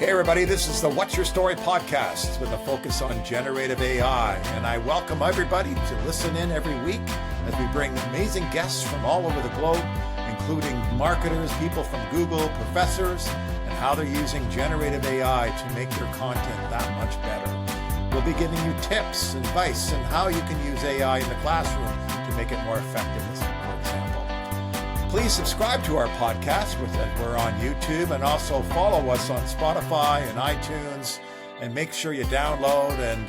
everybody, this is the What's Your Story podcast with a focus on generative AI. And I welcome everybody to listen in every week as we bring amazing guests from all over the globe, including marketers, people from Google, professors, and how they're using generative AI to make their content that much better. We'll be giving you tips, advice, and how you can use AI in the classroom to make it more effective, for example. Please subscribe to our podcast. We're on YouTube, and also follow us on Spotify and iTunes, and make sure you download and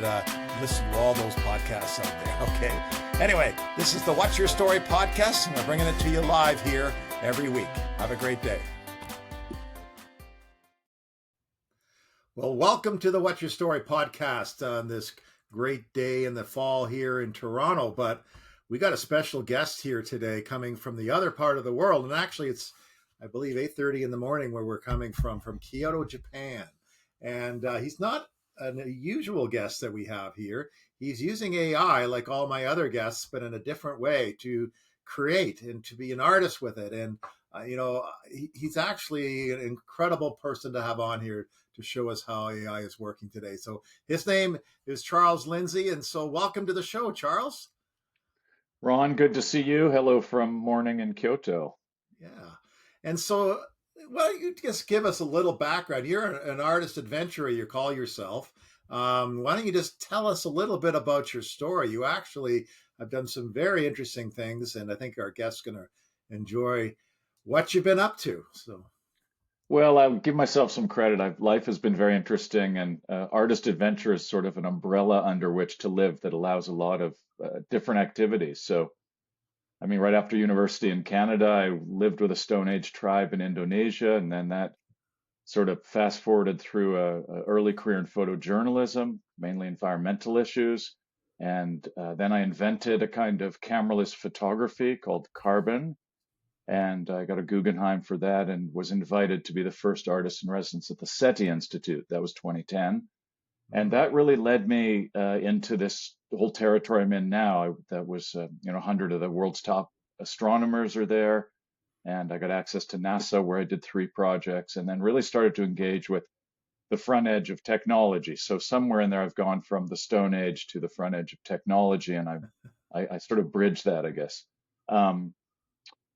listen to all those podcasts out there. Okay. Anyway, this is the What's Your Story podcast, and we're bringing it to you live here every week. Have a great day. Well, welcome to the What's Your Story podcast on this great day in the fall here in Toronto. But we got a special guest here today coming from the other part of the world. And actually, it's, I believe, 8:30 in the morning where we're coming from Kyoto, Japan. And he's not a usual guest that we have here. He's using AI like all my other guests, but in a different way to create and to be an artist with it. And, he's actually an incredible person to have on here to show us how AI is working today. So his name is Charles Lindsay. And so welcome to the show, Charles. Ron, good to see you. Hello from morning in Kyoto. Yeah. And so why don't you just give us a little background? You're an artist adventurer, you call yourself. Why don't you just tell us a little bit about your story? You actually have done some very interesting things, and I think our guests are going to enjoy what you've been up to. So, well, I'll give myself some credit. Life has been very interesting, and artist adventure is sort of an umbrella under which to live that allows a lot of different activities. So, I mean, right after university in Canada, I lived with a Stone Age tribe in Indonesia, and then that sort of fast forwarded through a early career in photojournalism, mainly environmental issues. And then I invented a kind of cameraless photography called carbon. And I got a Guggenheim for that and was invited to be the first artist in residence at the SETI Institute. That was 2010. And that really led me into this whole territory I'm in now. That was, 100 of the world's top astronomers are there. And I got access to NASA, where I did 3 projects, and then really started to engage with the front edge of technology. So somewhere in there, I've gone from the Stone Age to the front edge of technology, and I sort of bridged that, I guess.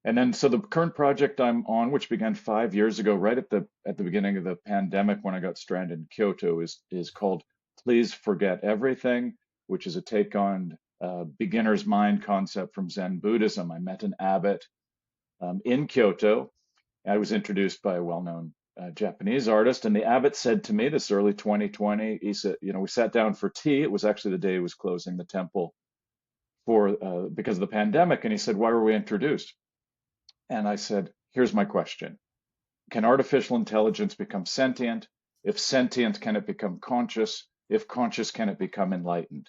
And then, so the current project I'm on, which began 5 years ago, right at the beginning of the pandemic when I got stranded in Kyoto, is called Please Forget Everything, which is a take on beginner's mind concept from Zen Buddhism. I met an abbot in Kyoto. I was introduced by a well-known Japanese artist, and the abbot said to me this early 2020, he said, we sat down for tea. It was actually the day he was closing the temple because of the pandemic, and he said, why were we introduced? And I said, here's my question. Can artificial intelligence become sentient? If sentient, can it become conscious? If conscious, can it become enlightened?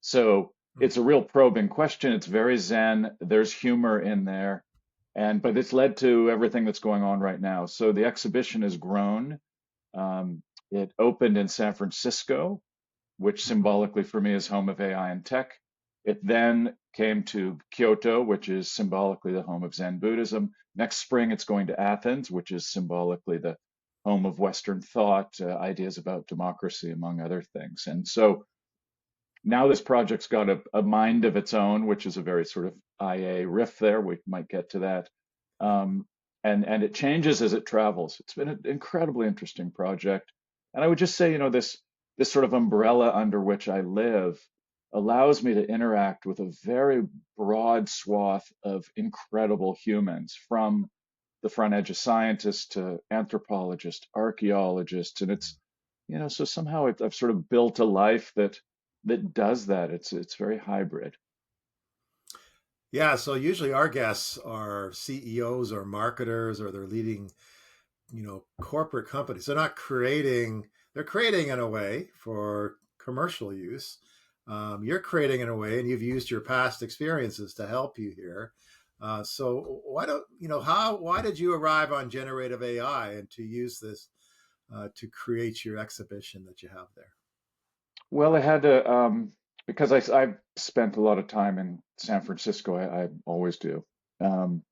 So it's a real probing question. It's very Zen. There's humor in there. But it's led to everything that's going on right now. So the exhibition has grown. It opened in San Francisco, which symbolically for me is home of AI and tech. It then came to Kyoto, which is symbolically the home of Zen Buddhism. Next spring, it's going to Athens, which is symbolically the home of Western thought, ideas about democracy, among other things. And so now this project's got a mind of its own, which is a very sort of IA riff there. We might get to that. And it changes as it travels. It's been an incredibly interesting project. And I would just say, this sort of umbrella under which I live allows me to interact with a very broad swath of incredible humans, from the front edge of scientists to anthropologists, archaeologists. And it's, so somehow I've sort of built a life that does that. It's very hybrid. Yeah, so usually our guests are CEOs or marketers, or they're leading, corporate companies. They're creating in a way for commercial use. You're creating in a way, and you've used your past experiences to help you here. So why did you arrive on generative AI and to use this to create your exhibition that you have there? Well, I had to, because I've spent a lot of time in San Francisco. I always do. And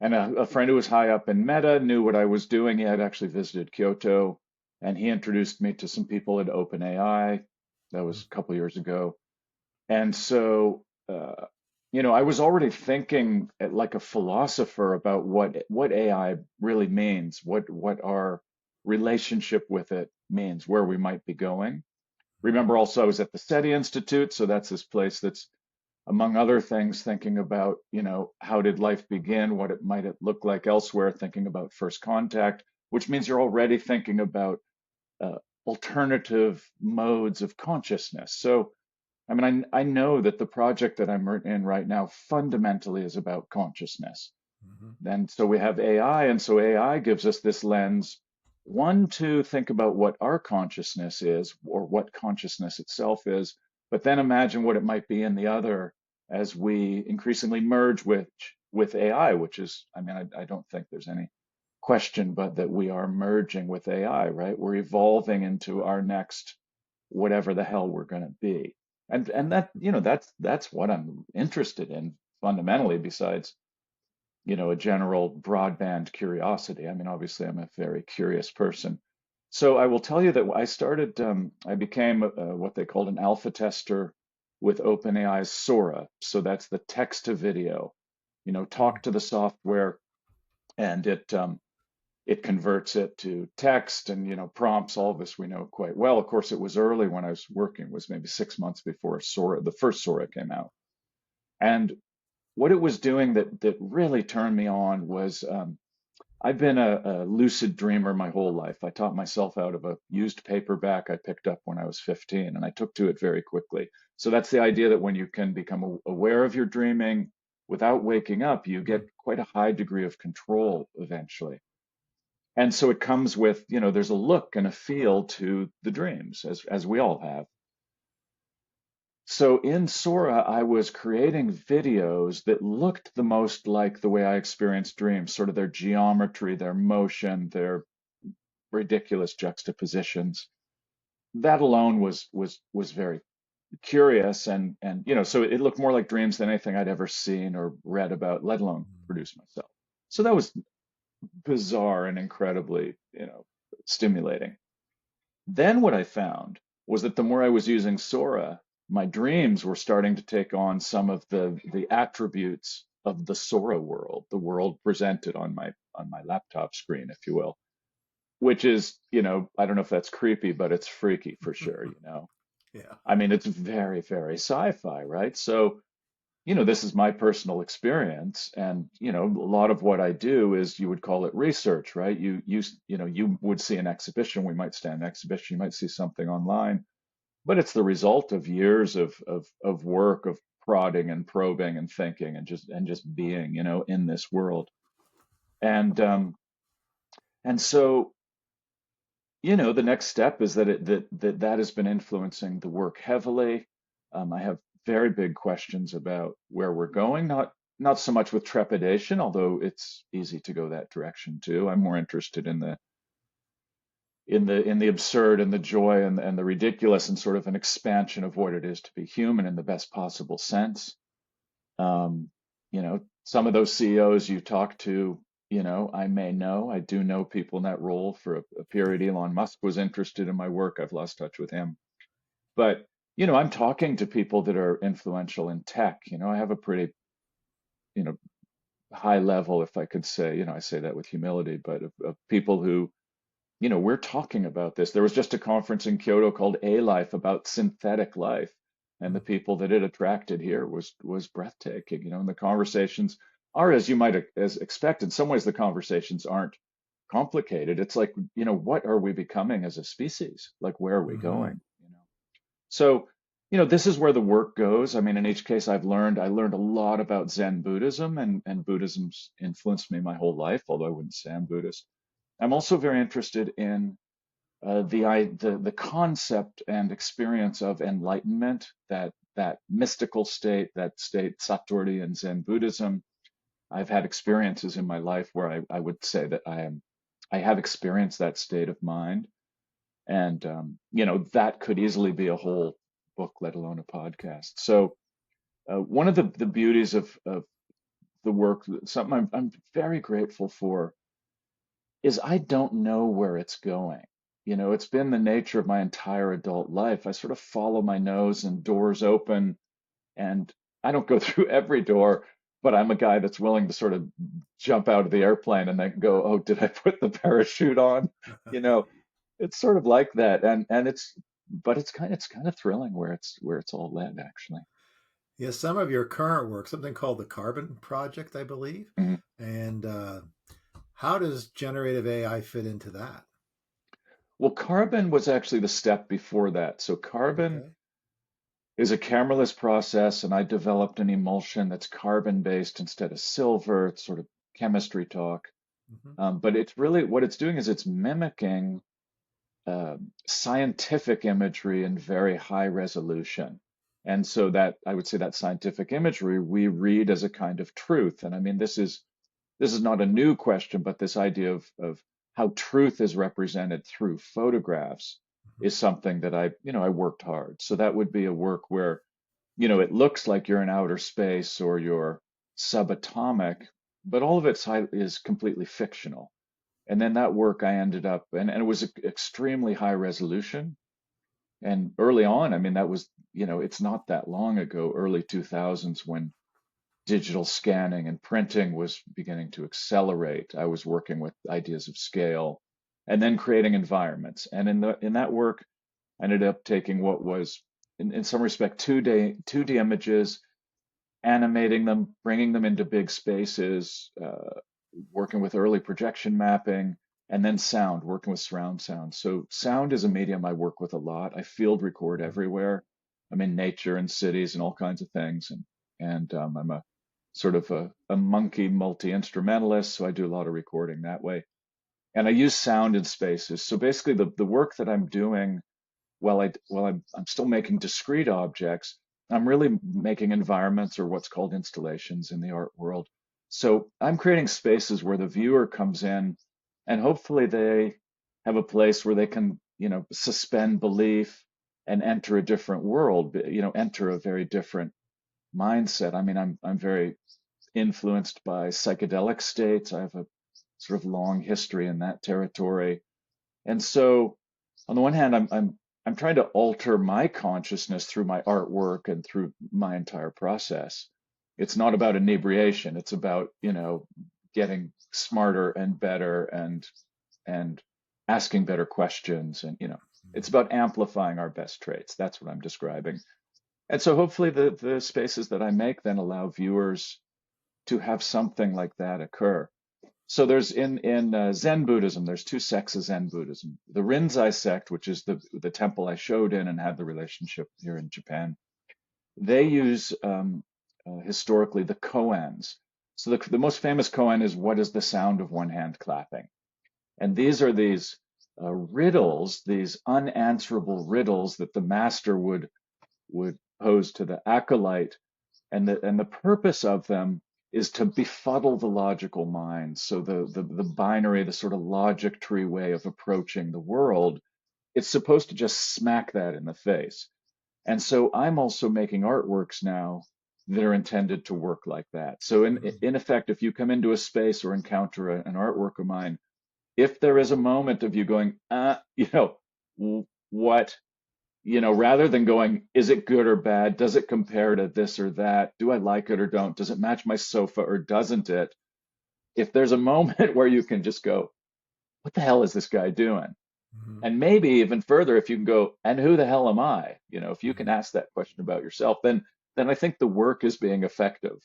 a friend who was high up in Meta knew what I was doing. He had actually visited Kyoto. and he introduced me to some people at OpenAI. That was a couple years ago. And so, I was already thinking like a philosopher about what AI really means, what our relationship with it means, where we might be going. Remember, also, I was at the SETI Institute, so that's this place that's, among other things, thinking about, how did life begin, what it might it look like elsewhere, thinking about first contact, which means you're already thinking about uh, alternative modes of consciousness. So, I mean, I know that the project that I'm in right now fundamentally is about consciousness. Mm-hmm. And so we have AI, and so AI gives us this lens, one, to think about what our consciousness is or what consciousness itself is, but then imagine what it might be in the other as we increasingly merge with AI, which is, I mean, I don't think there's any question but that we are merging with AI, right? We're evolving into our next whatever the hell we're going to be. And that, that's what I'm interested in fundamentally, besides a general broadband curiosity. I mean, obviously, I'm a very curious person. So I will tell you that I became what they called an alpha tester with OpenAI's Sora. So that's the text to video, talk to the software, and it converts it to text and, prompts. All of this we know quite well. Of course, it was early when I was working, it was maybe 6 months before Sora, the first Sora came out. And what it was doing that really turned me on was I've been a lucid dreamer my whole life. I taught myself out of a used paperback I picked up when I was 15, and I took to it very quickly. So that's the idea that when you can become aware of your dreaming without waking up, you get quite a high degree of control eventually. And so it comes with, there's a look and a feel to the dreams, as we all have. So in Sora, I was creating videos that looked the most like the way I experienced dreams, sort of their geometry, their motion, their ridiculous juxtapositions. That alone was very curious, and so it looked more like dreams than anything I'd ever seen or read about, let alone produced myself. So that was bizarre and incredibly, stimulating. Then what I found was that the more I was using Sora, my dreams were starting to take on some of the attributes of the Sora world, the world presented on my laptop screen, if you will, which is, I don't know if that's creepy, but it's freaky for sure. Yeah. I mean, it's very, very sci-fi, right? So, this is my personal experience, and a lot of what I do is, you would call it research, right? You would see an exhibition, we might stand an exhibition, you might see something online, but it's the result of years of work, of prodding and probing and thinking and just being, in this world. And so, the next step is that has been influencing the work heavily. I have very big questions about where we're going, not so much with trepidation, although it's easy to go that direction too. I'm more interested in the absurd and the joy and the ridiculous, and sort of an expansion of what it is to be human in the best possible sense. Some of those CEOs you talk to, I do know people in that role for a period. Elon Musk was interested in my work. I've lost touch with him. But, I'm talking to people that are influential in tech. I have a pretty, you know, high level, if I could say, I say that with humility, but of people who, we're talking about this. There was just a conference in Kyoto called A Life about synthetic life, and the people that it attracted here was breathtaking. And the conversations are, as you might as expect. In some ways, the conversations aren't complicated. It's like, what are we becoming as a species? Like, where are we Mm-hmm. going? So, this is where the work goes. I mean, in each case, I learned a lot about Zen Buddhism, and Buddhism's influenced me my whole life, although I wouldn't say I'm Buddhist. I'm also very interested in the concept and experience of enlightenment, that mystical state, that state Satori in Zen Buddhism. I've had experiences in my life where I would say that I have experienced that state of mind, and that could easily be a whole book, let alone a podcast. So one of the beauties of the work, something I'm very grateful for, is I don't know where it's going. it's been the nature of my entire adult life. I sort of follow my nose and doors open, and I don't go through every door, but I'm a guy that's willing to sort of jump out of the airplane and then go, oh, did I put the parachute on? You know, it's sort of like that. And but it's kind of thrilling where it's all led, actually. Yeah, some of your current work, something called the Carbon Project, I believe. Mhm. And how does generative AI fit into that? Well, carbon was actually the step before that. So carbon Okay. is a cameraless process, and I developed an emulsion that's carbon based instead of silver. It's sort of chemistry talk. Hmm. But it's really what it's doing is it's mimicking scientific imagery in very high resolution. And so that I would say that scientific imagery we read as a kind of truth. And I mean, this is not a new question, but this idea of how truth is represented through photographs is something that I worked hard. So that would be a work where, it looks like you're in outer space or you're subatomic, but all of is completely fictional. And then that work I ended up, and it was extremely high resolution. And early on, I mean, that was, it's not that long ago, early 2000s, when digital scanning and printing was beginning to accelerate. I was working with ideas of scale and then creating environments. And in that work, I ended up taking what was, in some respect, 2D images, animating them, bringing them into big spaces, working with early projection mapping, and then sound, working with surround sound. So sound is a medium I work with a lot. I field record Hmm. everywhere. I'm in nature and cities and all kinds of things, and I'm a sort of a monkey multi-instrumentalist, so I do a lot of recording that way. And I use sound in spaces. So basically, the work that I'm doing while I'm still making discrete objects, I'm really making environments or what's called installations in the art world. So I'm creating spaces where the viewer comes in and hopefully they have a place where they can, suspend belief and enter a different world, enter a very different mindset. I mean, I'm very influenced by psychedelic states. I have a sort of long history in that territory. And so, on the one hand, I'm trying to alter my consciousness through my artwork and through my entire process. It's not about inebriation. It's about, getting smarter and better and asking better questions. And, it's about amplifying our best traits. That's what I'm describing. And so hopefully the spaces that I make then allow viewers to have something like that occur. So there's in Zen Buddhism, there's two sects of Zen Buddhism. The Rinzai sect, which is the temple I showed in and had the relationship here in Japan, they use historically the koans. So the most famous koan is what is the sound of one hand clapping, and these are these riddles, these unanswerable riddles that the master would pose to the acolyte, and the purpose of them is to befuddle the logical mind. So the binary, the sort of logic tree way of approaching the world, it's supposed to just smack that in the face. And so I'm also making artworks now that are intended to work like that. So in effect, if you come into a space or encounter an artwork of mine, if there is a moment of you going, what, rather than going, is it good or bad? Does it compare to this or that? Do I like it or don't? Does it match my sofa or doesn't it? If there's a moment where you can just go, what the hell is this guy doing? Hmm. And maybe even further, if you can go, and who the hell am I? If you can ask that question about yourself, then I think the work is being effective.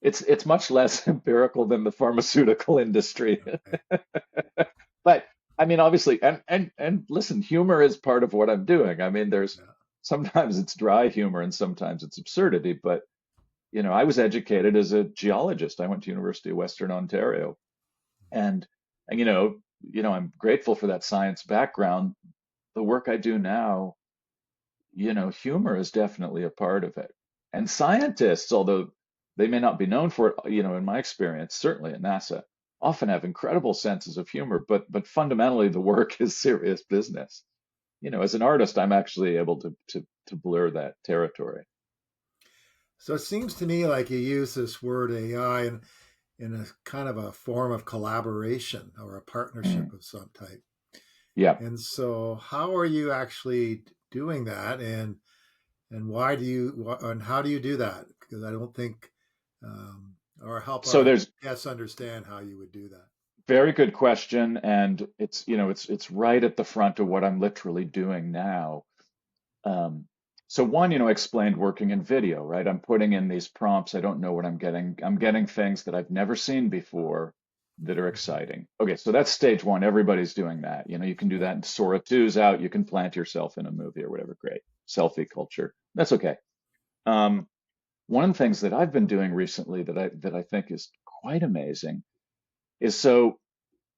It's much less empirical than the pharmaceutical industry. Okay. But I mean, obviously, and listen, humor is part of what I'm doing. I mean, there's Yeah. sometimes it's dry humor and sometimes it's absurdity, but I was educated as a geologist. I went to University of Western Ontario, and and I'm grateful for that science background. The work I do now, humor is definitely a part of it. And scientists, although they may not be known for it, in my experience, certainly at NASA, often have incredible senses of humor, but fundamentally the work is serious business. As an artist, I'm actually able to blur that territory. So it seems to me like you use this word AI in a kind of a form of collaboration or a partnership Mm. of some type. Yeah. And so, how are you actually doing that? And why do you and how do you do that? Because I don't think, or help So our there's guests understand how you would do that. very good question, and it's right at the front of what I'm literally doing now. Um, so one, explained working in video, right? I'm putting in these prompts. I don't know what I'm getting. I'm getting things that I've never seen before that are Mhm. exciting. Okay, so that's stage one. Everybody's doing that. You can do Yeah. that in Sora 2's out. You can plant yourself in a movie or whatever. Great. Selfie culture. That's okay. Um, One of the things that I've been doing recently that I think is quite amazing is so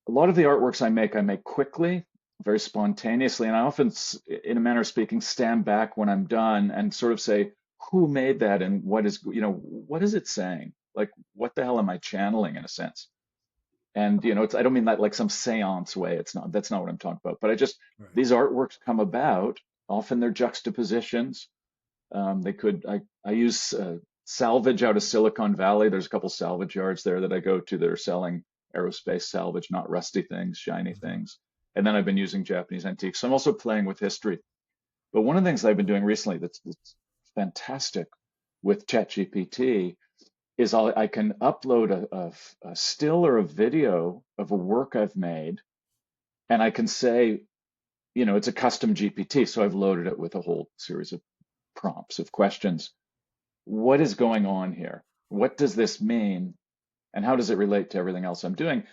a lot of the artworks I make quickly, very spontaneously, and I often, in a manner of speaking, stand back when I'm done and sort of say, who made that and what is it saying? Like, what the hell am I channeling in a sense? And, I don't mean that like some seance way. That's not what I'm talking about. But Right. these artworks come about, often they're juxtapositions. I use salvage out of Silicon Valley. There's a couple salvage yards there that I go to that are selling aerospace salvage, not rusty things, shiny Hmm. things. And then I've been using Japanese antiques. So I'm also playing with history. But one of the things I've been doing recently that's fantastic with ChatGPT is I can upload a still or a video of a work I've made, and I can say, it's a custom GPT. So I've loaded it with a whole series of prompts of questions. What is going on here? What does this mean? And how does it relate to everything else I'm doing?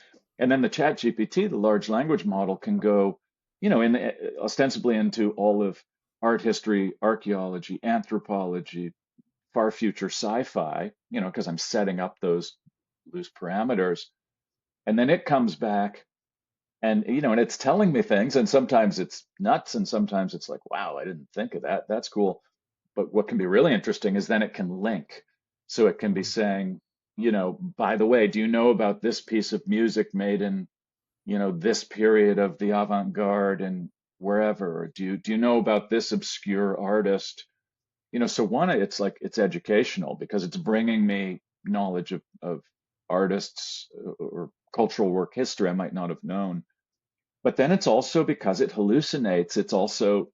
And then the Chat GPT, the large language model, can go, ostensibly into all of art history, archaeology, anthropology, far future sci-fi, because I'm setting up those loose parameters. And then it comes back and it's telling me things, and sometimes it's nuts, and sometimes it's like, wow, I didn't think of that. That's cool. But what can be really interesting is then it can link. So it can be saying, by the way, do you know about this piece of music made in, this period of the avant-garde and wherever? Or do you know about this obscure artist? So one, it's like it's educational because it's bringing me knowledge of artists or cultural work history I might not have known. But then it's also because it hallucinates, it's also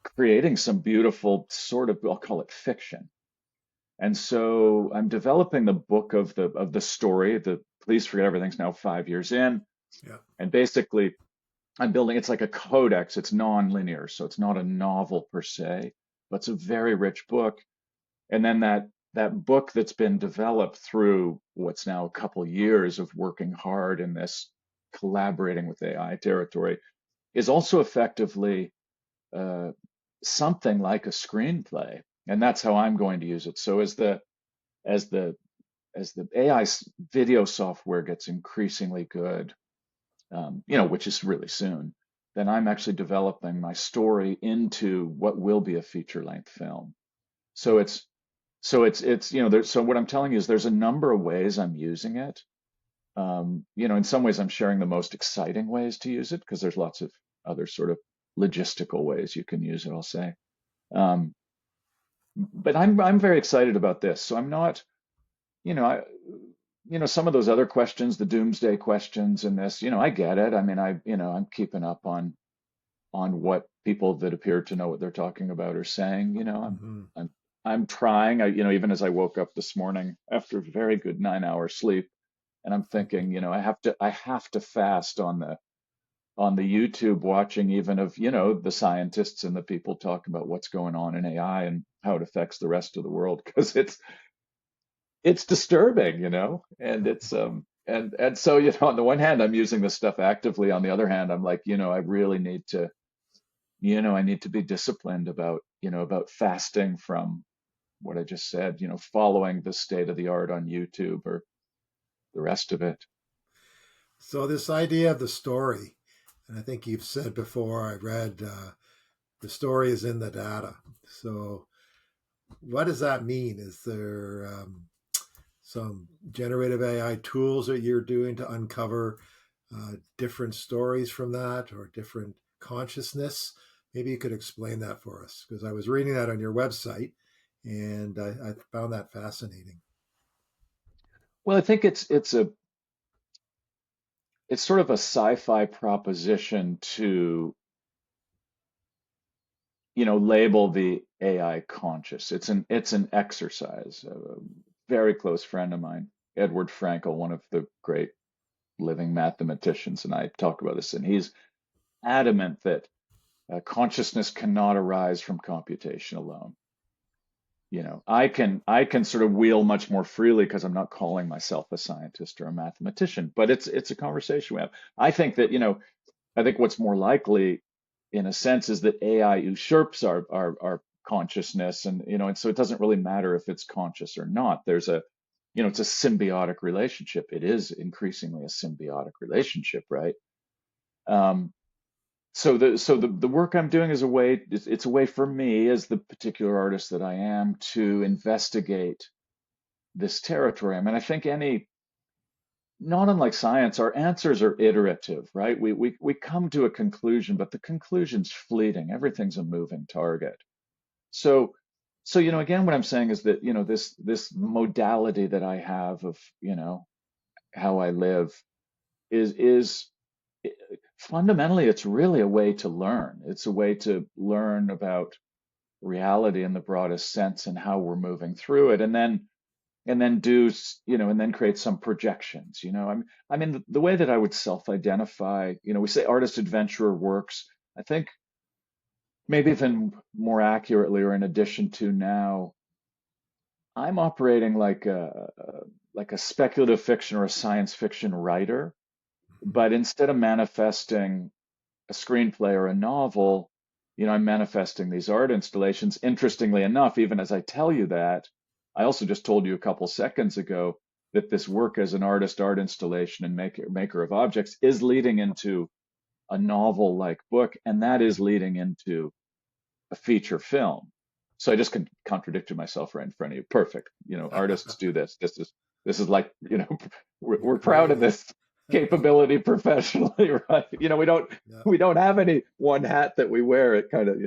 creating some beautiful sort of, I'll call it fiction. And so I'm developing the book of the story. The Please Forget Everything's now 5 years in. Yeah. And basically I'm building, it's like a codex. It's non-linear, so it's not a novel per se, but it's a very rich book. And then that book that's been developed through what's now a couple years of working hard in this collaborating with AI territory is also effectively uh, something like a screenplay, and that's how I'm going to use it. So as the as the AI video software gets increasingly good, which is really soon, then I'm actually developing my story into what will be a feature-length film. So Yeah. so what I'm telling you is there's a number of ways I'm using it. In some ways I'm sharing the most exciting ways to use it because there's lots of other sort of logistical ways you can use it, I'll say. Um, but I'm very excited about this. So I'm not, you know, I, some of those other questions, the doomsday questions and this, I get it. I mean, I'm keeping up on what people that appear to know what they're talking about are saying. Hmm. I'm I'm trying. Even as I woke up this morning after a very good 9 hour sleep, and I'm thinking, I have to fast on the YouTube watching even of, the scientists and the people talk about what's going on in AI and how it affects the rest of the world because it's disturbing, and it's and so, on the one hand I'm using this stuff actively. On the other hand, I'm like, I really need to, I need to be disciplined about fasting from what I just said, following the state of the art on YouTube or the rest of it. So this idea of the story, and I think you've said before, I read the story is in the data. So what does that mean? Is there some generative AI tools that you're doing to uncover different stories from that or different consciousness? Maybe you could explain that for us because I was reading that on your website and I found that fascinating. Well, I think it's it's sort of a sci-fi proposition to, label the AI conscious. It's an exercise. A very close friend of mine, Edward Frankel, one of the great living mathematicians, and I talk about this, and he's adamant that consciousness cannot arise from computation alone. I can sort of wheel much more freely because I'm not calling myself a scientist or a mathematician, but it's a conversation we have. I think that, I think what's more likely, in a sense, is that AI usurps our consciousness, and so it doesn't really matter if it's conscious or not. It's a symbiotic relationship. It is increasingly a symbiotic relationship, right? Um, so the work I'm doing is a way, it's a way for me, as the particular artist that I am, to investigate this territory. I mean, I think not unlike science, our answers are iterative, right? We come to a conclusion, but the conclusion's fleeting. Everything's a moving target. So again, what I'm saying is that, this modality that I have of, how I live is fundamentally, it's really a way to learn. It's a way to learn about reality in the broadest sense and how we're moving through it, and then and then create some projections. I mean, the way that I would self-identify, we say artist adventurer works. I think maybe even more accurately, or in addition to now, I'm operating like a speculative fiction or a science fiction writer, but instead of manifesting a screenplay or a novel, I'm manifesting these art installations. Interestingly enough, even as I tell you that, I also just told you a couple seconds ago that this work as an artist, art installation, and maker of objects is leading into a novel-like book, and that is leading into a feature film. So I just contradicted myself right in front of you. Perfect. Artists do this. This is like, we're proud of Great. this capability professionally, right? We don't Yeah. we don't have any one hat that we wear. It kind of,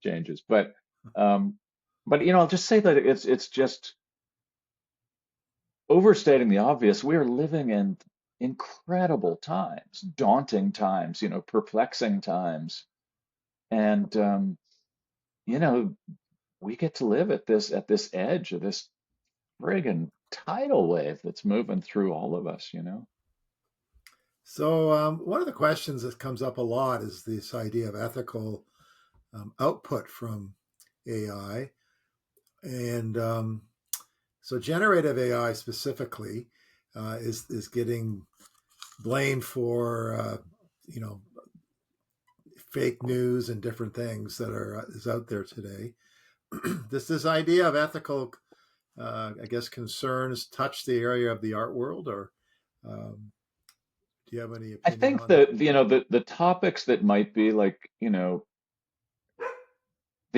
changes. But I'll just say that it's just overstating the obvious. We are living in incredible times, daunting times, perplexing times, and you know, we get to live at this edge of this friggin' tidal wave that's moving through all of us. So, one of the questions that comes up a lot is this idea of ethical output from AI. And so, generative AI specifically is getting blamed for, you know, fake news and different things that is out there today. This idea of ethical, I guess, concerns touch the area of the art world, or um, do you have any I opinion think on that? that, the topics that might be like, the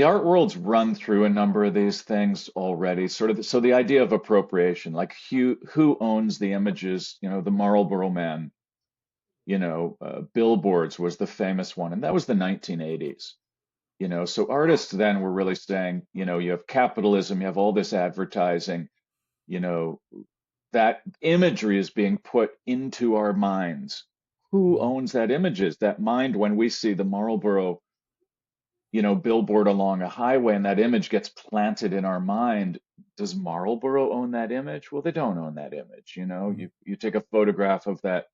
art world's run through a number of these things already. Sort of, so the idea of appropriation, like who owns the images, the Marlboro Man, billboards was the famous one, and that was the 1980s. So artists then were really saying, you have capitalism, you have all this advertising, you know, that imagery is being put into our minds. Who Mhm. owns that images, that mind, when we see the Marlboro, billboard along a highway and that image gets planted in our mind? Does Marlboro own that image? Well, they don't own that image. Mhm. You take a photograph of that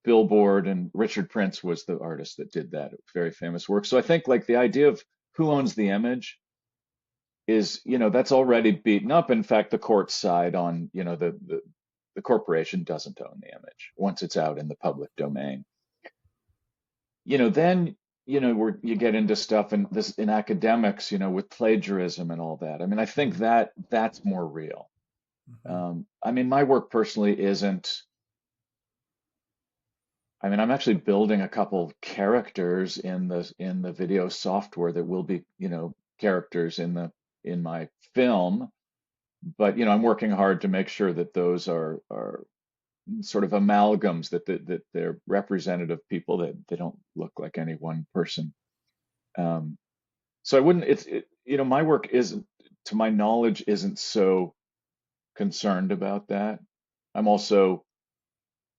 billboard, and Richard Prince was the artist that did that very famous work. So I think, like, the idea of who owns the image is, that's already beaten up. In fact, the courts side on, the corporation doesn't own the image once it's out in the public domain. Then, where you get into stuff in academics, with plagiarism and all that. I mean, I think Mhm. that's more real. Mhm. I mean, my work personally isn't. I mean, I'm actually building a couple characters in the video software that will be, characters in my film. But I'm working hard to make sure that those are sort of amalgams, that they're representative people, that they don't look like any one person. Um, so I wouldn't. My work isn't, to my knowledge, isn't so concerned about that. I'm also,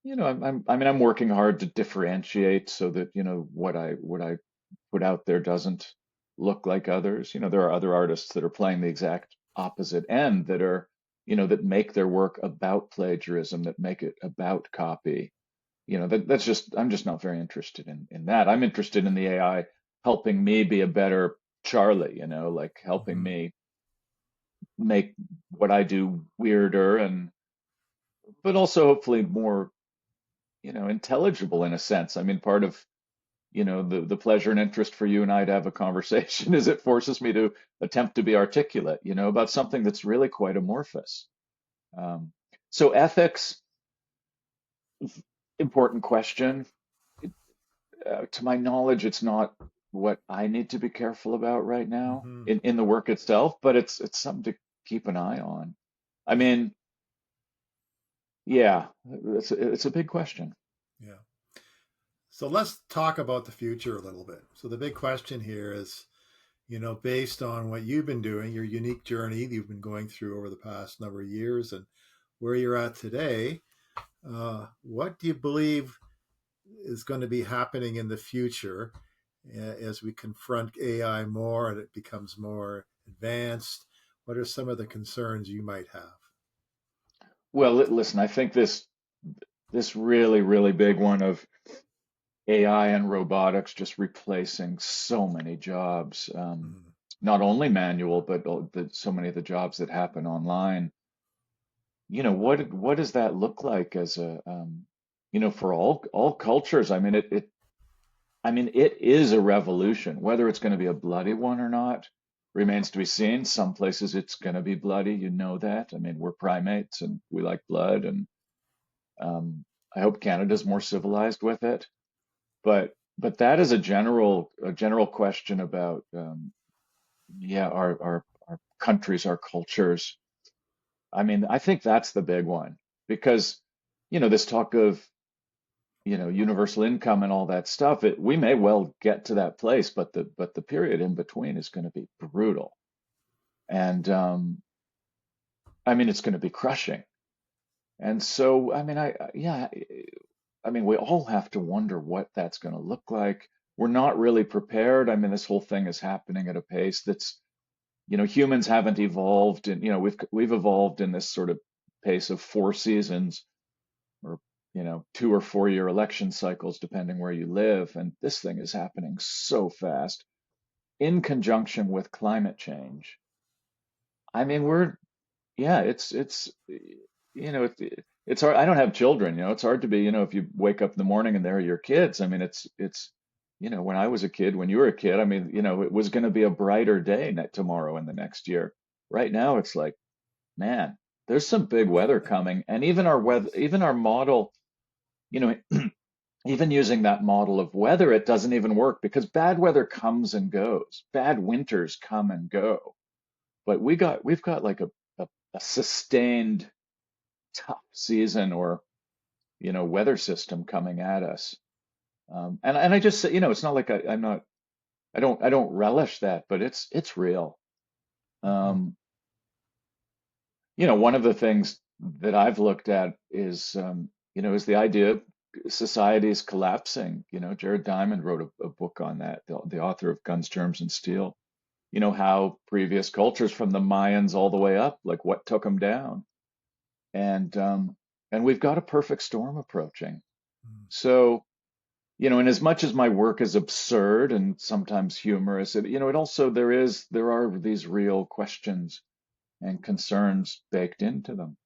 I mean, I'm working hard to differentiate so that, what I put out there doesn't look like others. There are other artists that are playing the exact opposite end that are, that make their work about plagiarism, that make it about copy. I'm just not very interested in that. I'm interested in the AI helping me be a better Charlie, like helping Hmm. me make what I do weirder and but also hopefully more, intelligible in a sense. I mean, part of, the pleasure and interest for you and I to have a conversation is it forces me to attempt to be articulate, about something that's really quite amorphous. Um, so ethics, important question. To my knowledge, it's not what I need to be careful about right now Hmm. in the work itself, but it's something to keep an eye on. I Yeah. mean, yeah, it's a big question. Yeah. So let's talk about the future a little bit. So the big question here is, based on what you've been doing, your unique journey that you've been going through over the past number of years and where you're at today, what do you believe is going to be happening in the future as we confront AI more and it becomes more advanced? What are some of the concerns you might have? Well, listen, I think this really, really big one of AI and robotics just replacing so many jobs, Mm. not only manual, but so many of the jobs that happen online. What does that look like as for all cultures? I mean, it is a revolution. Whether it's going to be a bloody one or not remains to be seen. Some places it's going to be bloody, that. I mean, we're primates and we like blood, and um, I hope Canada's more civilized with it. But that is a general question about yeah, our countries, our cultures. I mean, I think that's the big one because this talk of universal income and all that stuff, we may well get to that place, but the period in between is going to be brutal. And I mean, it's going to be crushing. And so, I mean, yeah, I mean, we all have to wonder what that's going to look like. We're not really prepared. I mean, this whole thing is happening at a pace that's, humans haven't evolved, and we've evolved in this sort of pace of 4 seasons, or 2 or 4 year election cycles, depending where you live. And this thing is happening so fast in conjunction with climate change. I mean, yeah, it's hard. I don't have children, it's hard to be, if you wake up in the morning and there are your kids. I mean, when I was a kid, when you were a kid, I mean, it was going to be a brighter day tomorrow and the next year. Right now, it's like, man, there's some big weather coming, and even our weather, Yes. even our model, you know, even using that model of weather, it doesn't even work because bad weather comes and goes. Bad winters come and go. But we've got like a sustained tough season or weather system coming at us. And I just say, it's not like I'm not I don't relish that, but it's real. Hmm. Um, one of the things that I've looked at is the idea of societies collapsing. Jared Diamond wrote a book on that, the author of Guns, Germs, and Steel. How previous cultures from the Mayans all the way up, like what took them down, and um, and we've got a perfect storm approaching. So, and as much as my work is absurd and sometimes humorous, it also there are these real questions and concerns baked into them.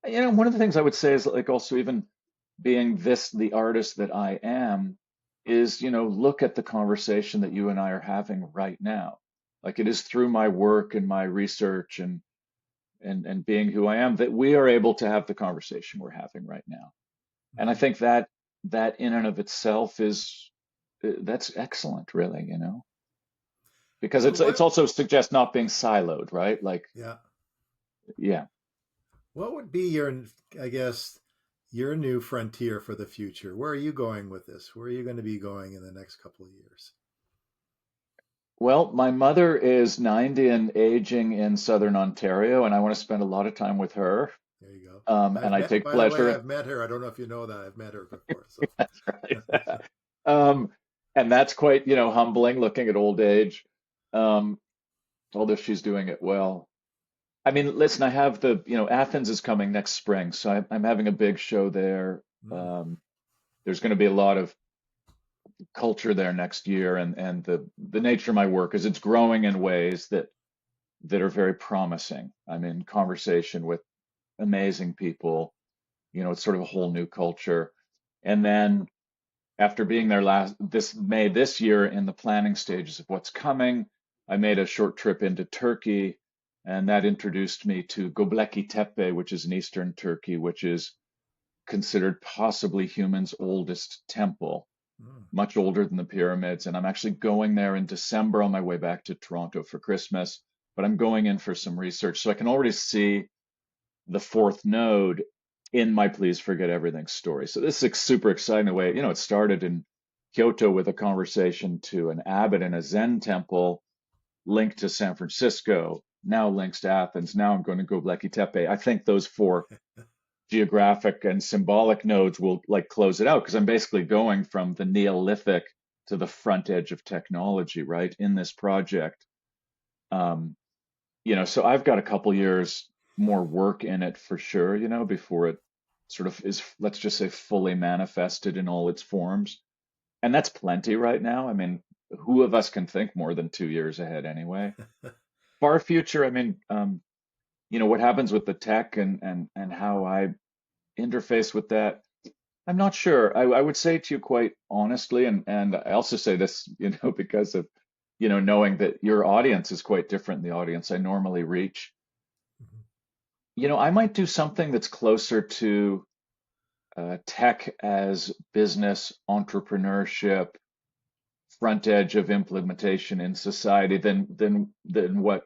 One of the things I would say is like also even being the artist that I am is, look at the conversation that you and I are having right now. Like it is through my work and my research and being who I am that we are able to have the conversation we're having right now. And I Hmm. think that in and of itself that's excellent, really, because So it's what? also suggests not being siloed, right? Like, Yeah. yeah. What would be your, I guess, your new frontier for the future? Where are you going with this? Where are you going to be going in the next couple of years? Well, my mother is 90 and aging in Southern Ontario, and I want to spend a lot of time with her. There you go. And I take By the way, pleasure. I've met her. I don't know if you know that. I've met her before. So, That's right. Um, and that's quite, humbling looking at old age. Um, although she's doing it well. I mean, listen, I have Athens is coming next spring, so I'm having a big show there. mm, Um, there's going to be a lot of culture there next year, and the nature of my work is it's growing in ways that are very promising. I'm in conversation with amazing people. It's sort of a whole new culture. And then after being there this May this year in the planning stages of what's coming, I made a short trip into Turkey, and that introduced me to Göbekli Tepe, which is in eastern Turkey, which is considered possibly human's oldest temple, mm. much older than the pyramids. And I'm actually going there in December on my way back to Toronto for Christmas, but I'm going in for some research. So I can already see the fourth node in my Please Forget Everything story. So this is super exciting the way, it started in Kyoto with a conversation to an abbot in a Zen temple linked to San Francisco, now links to Athens. Now I'm going to Göbekli Tepe. I think those four geographic and symbolic nodes will like close it out because I'm basically going from the Neolithic to the front edge of technology, right, in this project. Um, so I've got a couple years more work in it for sure, before it sort of is, let's just say, fully manifested in all its forms. And that's plenty right now. I mean, who of us can think more than 2 years ahead anyway? Far future, I mean, what happens with the tech and how I interface with that, I'm not sure. I would say to you quite honestly, and I also say this, because of, knowing that your audience is quite different than the audience I normally reach. Mhm. I might do something that's closer to tech as business, entrepreneurship, front edge of implementation in society than what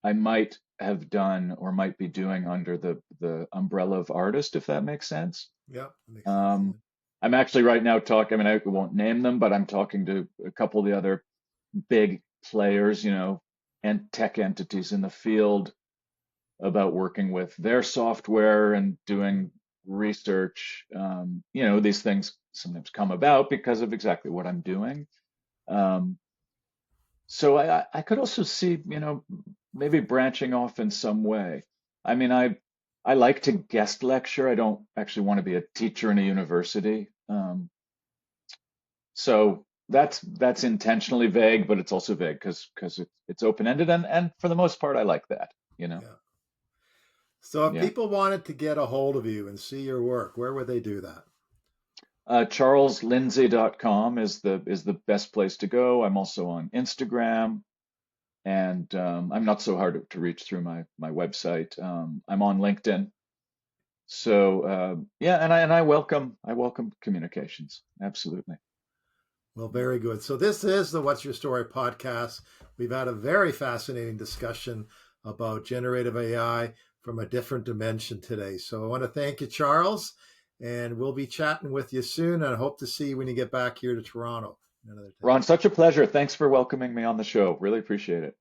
I might have done or might be doing under the umbrella of artist, if that makes sense. Yeah, that makes sense. Yeah. Um, I'm actually right now talking, I mean, I won't name them, but I'm talking to a couple of the other big players, and tech entities in the field about working with their software and Mhm. doing research. These things sometimes come about because of exactly what I'm doing. Um, so I could also see, maybe branching off in some way. I mean, I like to guest lecture. I don't actually want to be a teacher in a university. So that's intentionally vague, but it's also vague because it's open-ended and for the most part I like that, Yeah. So if Yeah. people wanted to get a hold of you and see your work, where would they do that? CharlesLindsay.com is the best place to go. I'm also on Instagram, and I'm not so hard to reach through my website. I'm on LinkedIn. So yeah, and I welcome communications. Absolutely. Well, very good. So this is the What's Your Story podcast. We've had a very fascinating discussion about generative AI from a different dimension today. So I want to thank you, Charles, and we'll be chatting with you soon. And I hope to see you when you get back here to Toronto another time. Ron, such a pleasure. Thanks for welcoming me on the show. Really appreciate it.